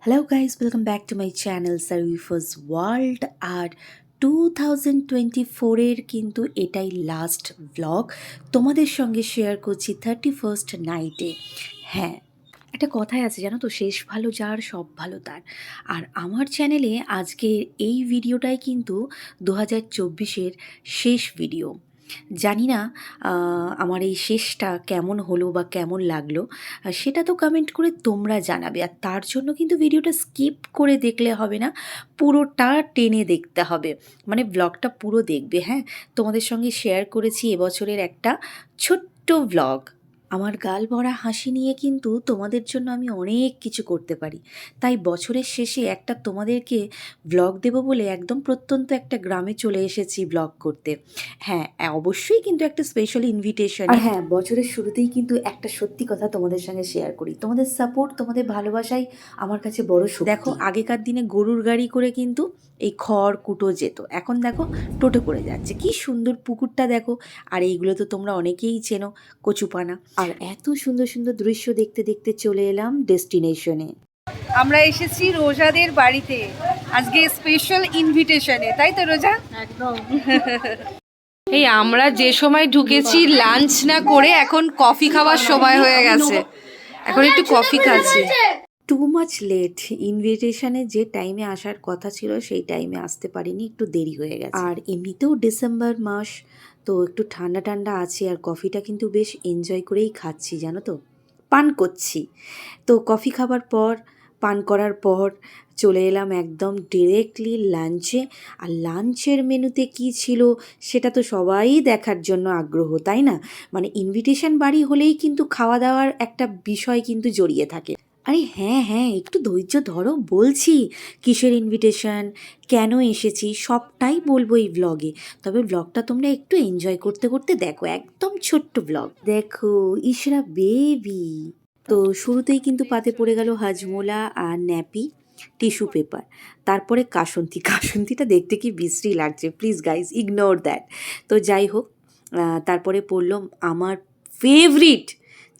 Hello guys, welcome back to my channel Sarvifa's World আর 2024 এর কিন্তু এটাই লাস্ট ব্লগ তোমাদের সঙ্গে শেয়ার করছি 31st নাইটে। হ্যাঁ, একটা কথাই আছে জানো তো, শেষ ভালো যার সব ভালো তার। আর আমার চ্যানেলে আজকে এই ভিডিওটাই কিন্তু 2024-এর শেষ ভিডিও। জানি না আমার এই শেষটা কেমন হলো বা কেমন লাগলো, সেটা তো কমেন্ট করে তোমরা জানাবে। আর তার জন্য কিন্তু ভিডিওটা স্কিপ করে দেখলে হবে না, পুরোটা টেনে দেখতে হবে, মানে ব্লগটা পুরো দেখবে। হ্যাঁ, তোমাদের সঙ্গে শেয়ার করেছি এবছরের একটা ছোট্ট ব্লগ। আমার গাল ভরা হাসি নিয়ে কিন্তু তোমাদের জন্য আমি অনেক কিছু করতে পারি, তাই বছরের শেষে একটা তোমাদেরকে ব্লগ দেব বলে একদম প্রত্যন্ত একটা গ্রামে চলে এসেছি ব্লগ করতে। হ্যাঁ, অবশ্যই কিন্তু একটা স্পেশাল ইনভিটেশন। আর হ্যাঁ, বছরের শুরুতেই কিন্তু একটা সত্যি কথা তোমাদের সঙ্গে শেয়ার করি, তোমাদের সাপোর্ট, তোমাদের ভালোবাসাই আমার কাছে বড় শক্তি। দেখো, আগেকার দিনে গরুর গাড়ি করে কিন্তু এই খড় কুটো যেত, এখন দেখো টোটো করে যাচ্ছে। কি সুন্দর পুকুরটা দেখো। আর এইগুলো তো তোমরা অনেকেই চেনো, কচুপানা। আর এত সুন্দর সুন্দর দৃশ্য দেখতে দেখতে চলে এলাম ডেস্টিনেশনে। আমরা এসেছি রোজাদের বাড়িতে আজকে স্পেশাল ইনভিটেশনে, তাই তো রোজা? একদম। এই আমরা যে সময় ঢুকেছি লাঞ্চ না করে এখন কফি খাওয়ার সময় হয়ে গেছে, এখন একটু কফি খাচ্ছি। Too much late. ইনভিটেশনে যে টাইমে আসার কথা ছিল সেই টাইমে আসতে পারিনি, একটু দেরি হয়ে গেছে। আর এমনিতেও ডিসেম্বর মাস, তো একটু ঠান্ডা ঠান্ডা আছে। আর কফিটা কিন্তু বেশ এনজয় করেই খাচ্ছি, জানো তো, পান করছি। তো কফি খাবার পর, পান করার পর চলে এলাম একদম ডিরেক্টলি লাঞ্চে। আর লাঞ্চের মেনুতে কি ছিল সেটা তো সবাই দেখার জন্য আগ্রহ, তাই না? মানে ইনভিটেশন বাড়ি হলেই কিন্তু খাওয়া দাওয়ার একটা বিষয় কিন্তু জড়িয়ে থাকে। আরে হ্যাঁ হ্যাঁ, একটু ধৈর্য ধরো, বলছি কিসের ইনভিটেশন, কেন এসেছি, সবটাই বলবো এই ব্লগে। তবে ব্লগটা তোমরা একটু এনজয় করতে করতে দেখো, একদম ছোট্ট ব্লগ। দেখো ইশরা বেবি। তো শুরুতেই কিন্তু পাতে পড়ে গেল হাজমোলা আর ন্যাপি, টিস্যু পেপার, তারপরে কাসন্তি। কাসন্তিটা দেখতে কি বিশ্রী লাগছে, প্লিজ গাইজ ইগনোর দ্যাট। তো যাই হোক, তারপরে পড়লো আমার ফেভারিট,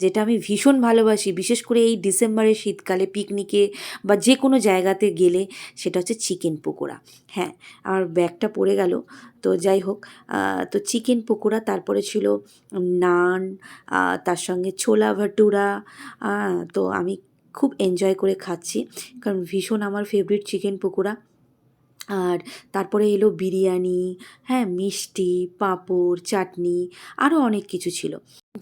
যেটা আমি ভীষণ ভালোবাসি, বিশেষ করে এই ডিসেম্বরের শীতকালে পিকনিকে বা যে কোনো জায়গাতে গেলে, সেটা হচ্ছে চিকেন পকোড়া। হ্যাঁ, আর ব্যাগটা পড়ে গেল। তো যাই হোক, তো চিকেন পকোড়া, তারপরে ছিল নান, তার সঙ্গে ছোলা ভাটুরা। তো আমি খুব এনজয় করে খাচ্ছি, কারণ ভীষণ আমার ফেভারিট চিকেন পকোড়া। আর তারপরে এলো বিরিয়ানি, হ্যাঁ, মিষ্টি, পাঁপড়, চাটনি, আরও অনেক কিছু ছিল।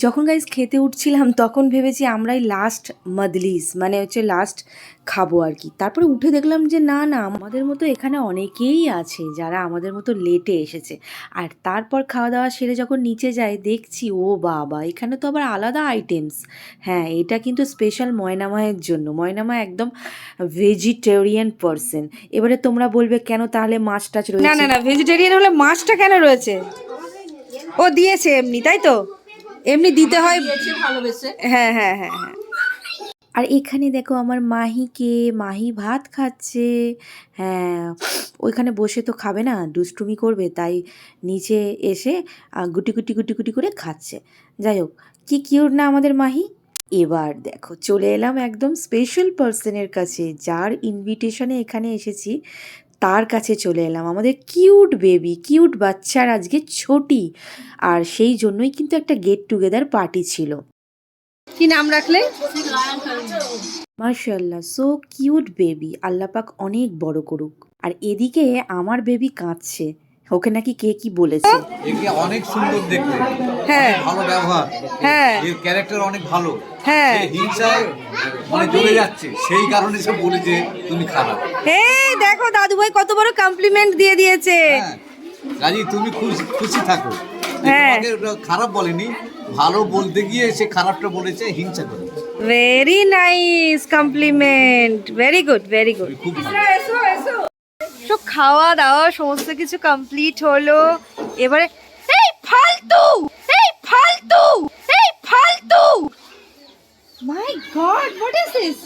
যখন গাইজ খেতে উঠছিলাম তখন ভেবেছি আমরাই লাস্ট মজলিস, মানে হচ্ছে লাস্ট খাবো আর কি। তারপরে উঠে দেখলাম যে না না, আমাদের মতো এখানে অনেকেই আছে যারা আমাদের মতো লেটে এসেছে। আর তারপর খাওয়া দাওয়া সেরে যখন নিচে যাই দেখছি, ও বাবা, এখানে তো আবার আলাদা আইটেমস। হ্যাঁ, এটা কিন্তু স্পেশাল ময়নামায়ের জন্য। ময়নামা একদম ভেজিটেরিয়ান পারসন। এবারে তোমরা বলবে কেন তাহলে মাছ টাছ রয়েছে? না না না, ভেজিটেরিয়ান হলে মাছটা কেন রয়েছে? ও দিয়েছে এমনি, তাই তো, এমনি দিতে হয়, ভালোবেসে। হ্যাঁ হ্যাঁ হ্যাঁ হ্যাঁ। আর এখানে দেখো আমার মাহিকে, মাহি ভাত খাচ্ছে। হ্যাঁ, ওইখানে বসে তো খাবে না, দুষ্টুমি করবে, তাই নিচে এসে গুটি গুটি গুটি গুটি করে খাচ্ছে। যাই হোক, কি কিউট না আমাদের মাহি। এবার দেখো চলে এলাম একদম স্পেশাল পার্সনের কাছে, যার ইনভিটেশনে এখানে এসেছি তার কাছে চলে এলাম। আমাদের কিউট বেবি, কিউট বাচ্চার আজকে ছুটি, আর সেই জন্যই কিন্তু একটা গেট টুগেদার পার্টি ছিল। কি নাম রাখলে? মাশাআল্লাহ, সো কিউট বেবি, আল্লাপাক অনেক বড় করুক। আর এদিকে আমার বেবি কাঁদছে, ওকে নাকি কে কি বলেছে। একে অনেক সুন্দর দেখতে, হ্যাঁ অনেক ভালো ব্যবহার, হ্যাঁ এর ক্যারেক্টার অনেক ভালো। হ্যাঁ। সে হিংসায় মানে জ্বলে যাচ্ছে, সেই কারণে সে বলেছে তুমি খারাপ। এই দেখো দাদু ভাই কত বড় কমপ্লিমেন্ট দিয়ে দিয়েছে। হ্যাঁ, কাজী তুমি খুশি থাকো। হ্যাঁ। তোমাকে ওটা খারাপ বলেনি, ভালো বলতে গিয়ে সে খারাপটা বলেছে, হিংসা করে। Very nice complement, very good very good. তুমি খুব ভালো। তো খাওয়া দাওয়া সমস্ত কিছু কমপ্লিট হলো। এবারে এই ফালতু, এই ফালতু, এই ফালতু, মাই গড হোয়াট ইজ দিস?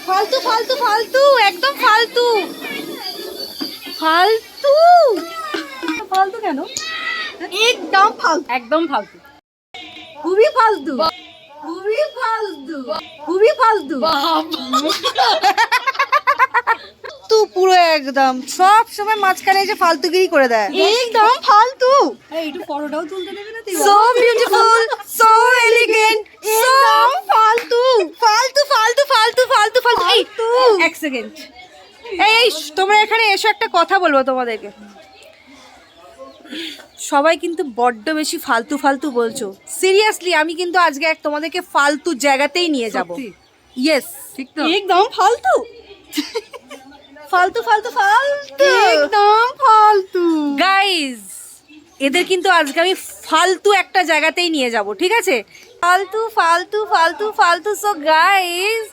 ফালতু ফালতু ফালতু, একদম ফালতু ফালতু। ফালতু কেন? একদম ফালতু, একদম ফালতু, খুবই ফালতু, খুবই ফালতু, খুবই ফালতু। একদম সব সময় মাঝখানে এসে ফালতুগিরি করে দেয়, একদম ফালতু। একটু ফটোটাও তুলতে দেবে না তুই? So beautiful, so elegant, so ফালতু ফালতু ফালতু ফালতু ফালতু ফালতু। এই এক সেকেন্ড, এই তোমরা এখানে এসো, একটা কথা বলবো তোমাদেরকে। সবাই কিন্তু বড্ড বেশি ফালতু ফালতু বলছো। সিরিয়াসলি আমি কিন্তু আজকে তোমাদেরকে ফালতু জায়গাতেই নিয়ে যাব। ইয়েস, ঠিক তো? একদম ফালতু ফালতু ফালতু ফালতু, একদম ফালতু। গাইজ, এদের কিন্তু আজকে আমি ফালতু একটা জায়গাতেই নিয়ে যাব, ঠিক আছে? ফালতু ফালতু ফালতু ফালতু। সো গাইজ,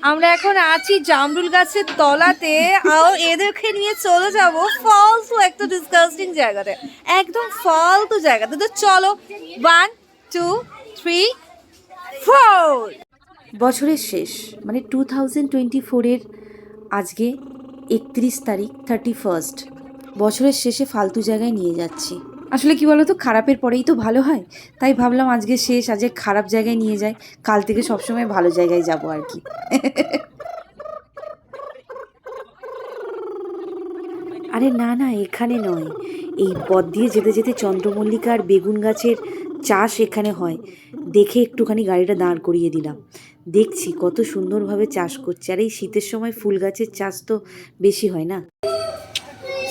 আমরা এখন আছি জামরুল গাছের তলাতে, আর এদেরকে নিয়ে চলে যাব ফালতু একটা ডিসকাস্টিং জায়গাতে, একদম ফালতু জায়গাতে। তো চলো, 1 2 3 4। বছরের শেষ মানে 2024-এর আজকে 31 তারিখ, 31st। বছরের শেষে ফালতু জায়গায় নিয়ে যাচ্ছি। আসলে কি বলো তো, খারাপের পরেই তো ভালো হয়, তাই ভাবলাম আজকে শেষ, আজকে খারাপ জায়গায় নিয়ে যাই, কাল থেকে সবসময় ভালো জায়গায় যাব আর কি। আরে না না, এখানে নয়, এই পথ দিয়ে যেতে যেতে চন্দ্রমল্লিকা আর বেগুন গাছের চাষ এখানে হয় দেখে একটুখানি গাড়িটা দাঁড় করিয়ে দিলাম। দেখছি কত সুন্দরভাবে চাষ করছে, আর এই শীতের সময় ফুল গাছের চাষ তো বেশি হয় না।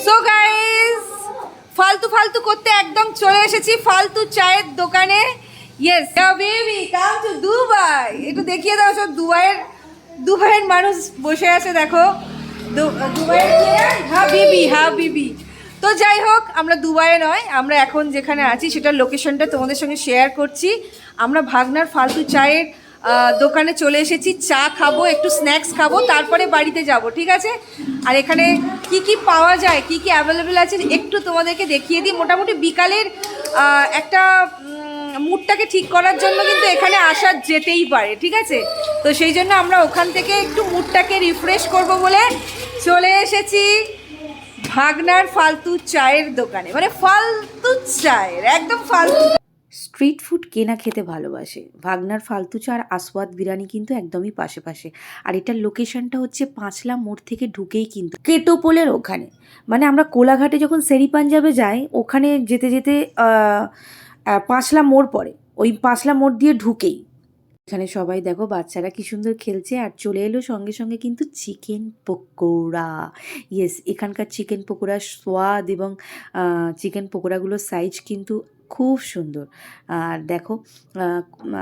সো গাইস, ফালতু ফালতু করতে একদম চলে এসেছি ফালতু চায়ের দোকানে। Yes baby, come to Dubai. একটু দেখিয়ে দাও সব দুবাইয়ের মানুষ বসে আছে, দেখো দুবাইয়ের হাবিবি। তো যাই হোক, আমরা দুবাইয়ে নয়, আমরা এখন যেখানে আছি সেটার লোকেশনটা তোমাদের সঙ্গে শেয়ার করছি। আমরা ভাগনার ফালতু চায়ের দোকানে চলে এসেছি, চা খাবো, একটু স্ন্যাক্স খাবো, তারপরে বাড়িতে যাব, ঠিক আছে? আর এখানে কি কি পাওয়া যায়, কি কি অ্যাভেলেবেল আছে একটু তোমাদেরকে দেখিয়ে দিই। মোটামুটি বিকালের একটা মুডটাকে ঠিক করার জন্য কিন্তু এখানে আসা যেতেই পারে, ঠিক আছে? তো সেই জন্য আমরা ওখান থেকে একটু মুডটাকে রিফ্রেশ করব বলে চলে এসেছি ভাগনার ফালতু চায়ের দোকানে, মানে ফালতু চায়ের একদম ফালতু। স্ট্রিট ফুড কেনা খেতে ভালোবাসে, ভাগনার ফালতু চা আর আসওয়াদ বিরিয়ানি কিন্তু একদমই পাশে পাশে। আর এটার লোকেশনটা হচ্ছে পাঁচলা মোড় থেকে ঢুকেই কিন্তু কেটোপোলের ওখানে, মানে আমরা কোলাঘাটে যখন সেরি পাঞ্জাবে যাই ওখানে যেতে যেতে পাঁচলা মোড় পড়ে, ওই পাঁচলা মোড় দিয়ে ঢুকেই। এখানে সবাই দেখো বাচ্চারা কি সুন্দর খেলছে, আর চলে এলো সঙ্গে সঙ্গে কিন্তু চিকেন পকোড়া। ইয়েস, এখানকার চিকেন পকোড়ার স্বাদ এবং চিকেন পকোড়াগুলোর সাইজ কিন্তু খুব সুন্দর। আর দেখো,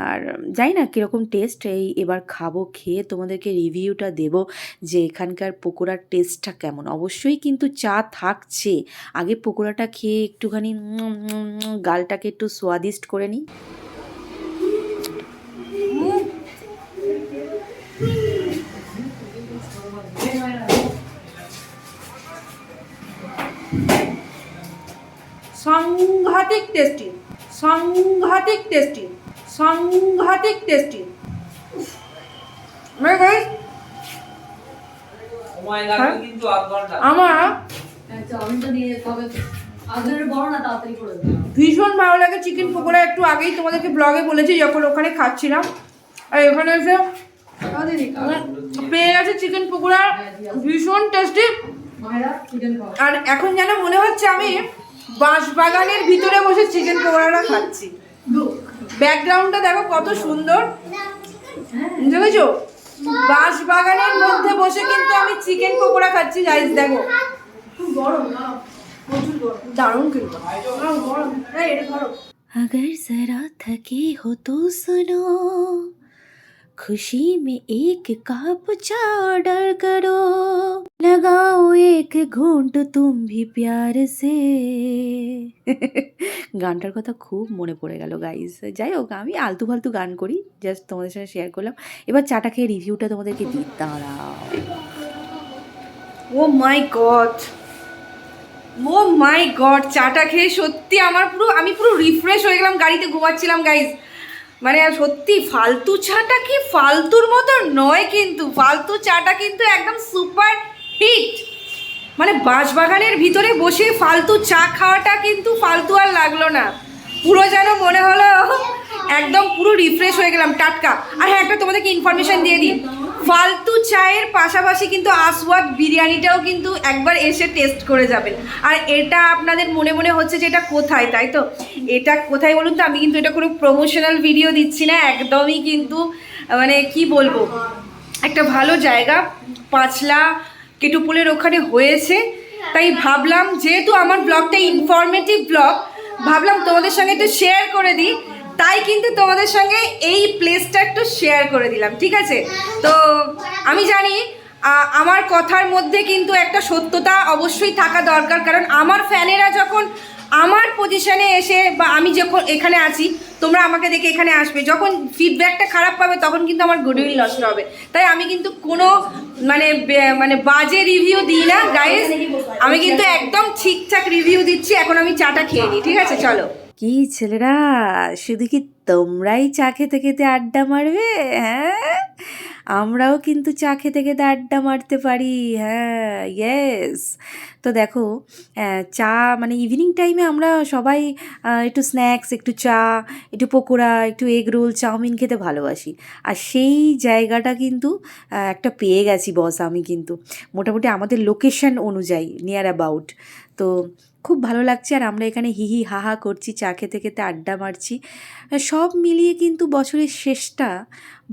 আর জানি না কীরকম টেস্ট, এবার খাবো, খেয়ে তোমাদেরকে রিভিউটা দেব যে এখানকার পকোড়ার টেস্টটা কেমন। অবশ্যই কিন্তু চা থাকছে, আগে পকোড়াটা খেয়ে একটুখানি গালটাকে একটু স্বাদিষ্ট করে নিই। সাংঘাতিক টেস্টি, সাংঘাতিক টেস্টি, সাংঘাতিক টেস্টি। আমার ভীষণ ভালো লাগে চিকেন পকোড়া। একটু আগেই তোমাদেরকে ব্লগে বলেছি যখন ওখানে খাচ্ছিলাম, আর এখানে এসে পেয়ে গেছে চিকেন পকোড়া, ভীষণ টেস্টি। আর এখন যেন মনে হচ্ছে আমি বাঁশবাগানের ভিতরে বসে চিকেন পকোড়াটা খাচ্ছি। ব্যাকগ্রাউন্ডটা দেখো কত সুন্দর, দেখেছো? বাঁশবাগানের মধ্যে বসে কিন্তু আমি চিকেন পকোড়া খাচ্ছি। গাইস দেখো, দারুণ কিন্তু গরম। अगर जरा थके हो तो सुनो, खुशी में एक कप चा ऑर्डर करो, लगाओ एक घूंट तुम भी प्यार से। গানটার কথা খুব মনে পড়ে গেল গাইস। যাই হোক, আমি আলতু ফালতু গান করি, জাস্ট তোমাদের সাথে শেয়ার করলাম। এবার চাটা খেয়ে রিভিউটা তোমাদেরকে দিই, দাঁড়াও। ও মাই গড, ও মাই গড, চাটা খেয়ে সত্যি আমি পুরো রিফ্রেশ হয়ে গেলাম। গাড়িতে ঘুমাচ্ছিলাম গাইজ, মানে সত্যি ফালতু চাটা কি ফালতুর মতো নয়, কিন্তু ফালতু চাটা কিন্তু একদম সুপার হিট। মানে বাঁশবাগানের ভিতরে বসে ফালতু চা খাওয়াটা কিন্তু ফালতু আর লাগলো না। পুরো যেন মনে হলো একদম পুরো রিফ্রেশ হয়ে গেলাম, টাটকা। আর হ্যাঁ, একটা তোমাদেরকে ইনফরমেশন দিয়ে দিই, ফালতু চায়ের পাশাপাশি কিন্তু আসওয়াদ বিরিয়ানিটাও কিন্তু একবার এসে টেস্ট করে যাবেন। আর এটা আপনাদের মনে মনে হচ্ছে যে এটা কোথায়, তাই তো? এটা কোথায় বলুন তো? আমি কিন্তু এটা কোনো প্রমোশনাল ভিডিও দিচ্ছি না, একদমই কিন্তু মানে কি বলবো, একটা ভালো জায়গা পাঁচলা কেটুপুলের ওখানে হয়েছে। তাই ভাবলাম যেহেতু আমার ব্লগটা ইনফরমেটিভ ব্লগ, ভাবলাম তোমাদের সঙ্গে একটু শেয়ার করে দিই, তাই কিন্তু তোমাদের সঙ্গে এই প্লেসটা একটু শেয়ার করে দিলাম, ঠিক আছে? তো আমি জানি আমার কথার মধ্যে কিন্তু একটা সত্যতা অবশ্যই থাকা দরকার, কারণ আমার ফ্যানেরা যখন আমার পজিশনে এসে বা আমি যখন এখানে আছি, তোমরা আমাকে দেখে এখানে আসবে, যখন ফিডব্যাকটা খারাপ পাবে তখন কিন্তু আমার গুডউইল নষ্ট হবে। তাই আমি কিন্তু কোনো মানে বাজে রিভিউ দিই না গাইস, আমি কিন্তু একদম ঠিকঠাক রিভিউ দিচ্ছি। এখন আমি চাটা খেয়ে নিই, ঠিক আছে? চলো। কি ছেলেরা, শুধু কি তোমরাই চা খেতে খেতে আড্ডা মারবে? হ্যাঁ, আমরাও কিন্তু চা খেতে খেতে আড্ডা মারতে পারি। হ্যাঁ, ইয়েস। তো দেখো, চা মানে ইভিনিং টাইমে আমরা সবাই একটু স্ন্যাক্স, একটু চা, একটু পকোড়া, একটু এগ রোল, চাউমিন খেতে ভালোবাসি। আর সেই জায়গাটা কিন্তু একটা পেয়ে গেছি বস আমি কিন্তু, মোটামুটি আমাদের লোকেশন অনুযায়ী নিয়ার অ্যাবাউট। তো খুব ভালো লাগছে, আর আমরা এখানে হি হি হা হা করছি, চা খেতে খেতে আড্ডা মারছি। সব মিলিয়ে কিন্তু বছরের শেষটা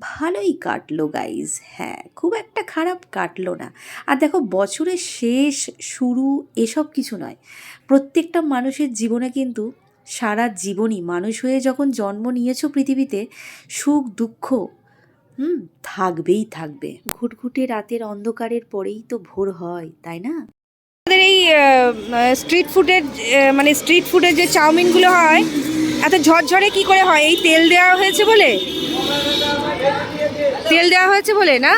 ভালোই কাটলো গাইজ। হ্যাঁ, খুব একটা খারাপ কাটলো না। আর দেখো, বছরের শেষ শুরু এসব কিছু নয়, প্রত্যেকটা মানুষের জীবনে কিন্তু সারা জীবনই, মানুষ হয়ে যখন জন্ম নিয়েছো পৃথিবীতে, সুখ দুঃখ থাকবেই থাকবে। ঘুটঘুটে রাতের অন্ধকারের পরেই তো ভোর হয়, তাই না? আমাদের এই স্ট্রিট ফুডের যে চাউমিনগুলো হয় এত ঝরঝরে কি করে হয়? এই তেল দেওয়া হয়েছে বলে, তেল দেওয়া হয়েছে বলে না,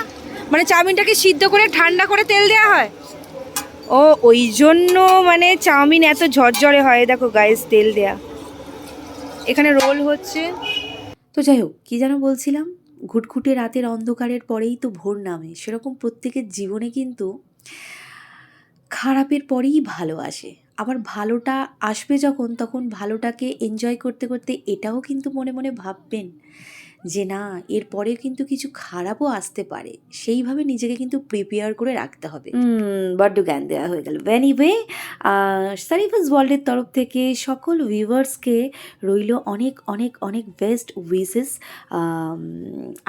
মানে চাউমিনটাকে সিদ্ধ করে ঠান্ডা করে তেল দেওয়া হয়। ও, ওই জন্য মানে চাউমিন এত ঝরঝরে হয়। দেখো গাইস, তেল দেয়া। এখানে রোল হচ্ছে। তো যাই হোক, কী যেন বলছিলাম, ঘুটঘুটে রাতের অন্ধকারের পরেই তো ভোর নামে, সেরকম প্রত্যেকের জীবনে কিন্তু খারাপের পরেই ভালো আসে। আবার ভালোটা আসবে যখন, তখন ভালোটাকে এনজয় করতে করতে এটাও কিন্তু মনে মনে ভাববেন যে না, এরপরে কিন্তু কিছু খারাপও আসতে পারে, সেইভাবে নিজেকে কিন্তু প্রিপেয়ার করে রাখতে হবে। বড্ড জ্ঞান দেওয়া হয়ে গেল। এনিওয়ে, সারিফাস ওয়ার্ল্ডের তরফ থেকে সকল ভিউয়ার্সকে রইল অনেক অনেক অনেক বেস্ট উইশেস।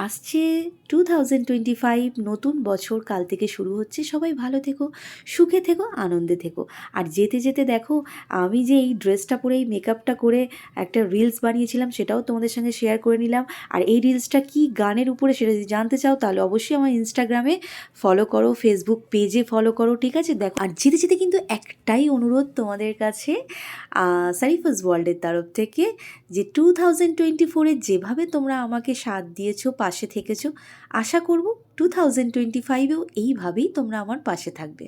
আসছে 2025, নতুন বছর কাল থেকে শুরু হচ্ছে। সবাই ভালো থেকো, সুখে থেকো, আনন্দে থেকো। আর যেতে যেতে দেখো, আমি যে এই ড্রেসটা পরে, এই মেকআপটা করে একটা রিলস বানিয়েছিলাম, সেটাও তোমাদের সঙ্গে শেয়ার করে নিলাম। আর এই রিলসটা কি গানের উপরে সেটা যদি জানতে চাও, তাহলে অবশ্যই আমার ইনস্টাগ্রামে ফলো করো, ফেসবুক পেজে ফলো করো, ঠিক আছে? দেখো, আর যেতে যেতে কিন্তু একটাই অনুরোধ তোমাদের কাছে, সারিফাস ওয়ার্ল্ডের তরফ থেকে, যে 2024-এ যেভাবে তোমরা আমাকে সাথ দিয়েছো, পাশে থেকেছো, আশা করব 2025-এও এইভাবেই তোমরা আমার পাশে থাকবে।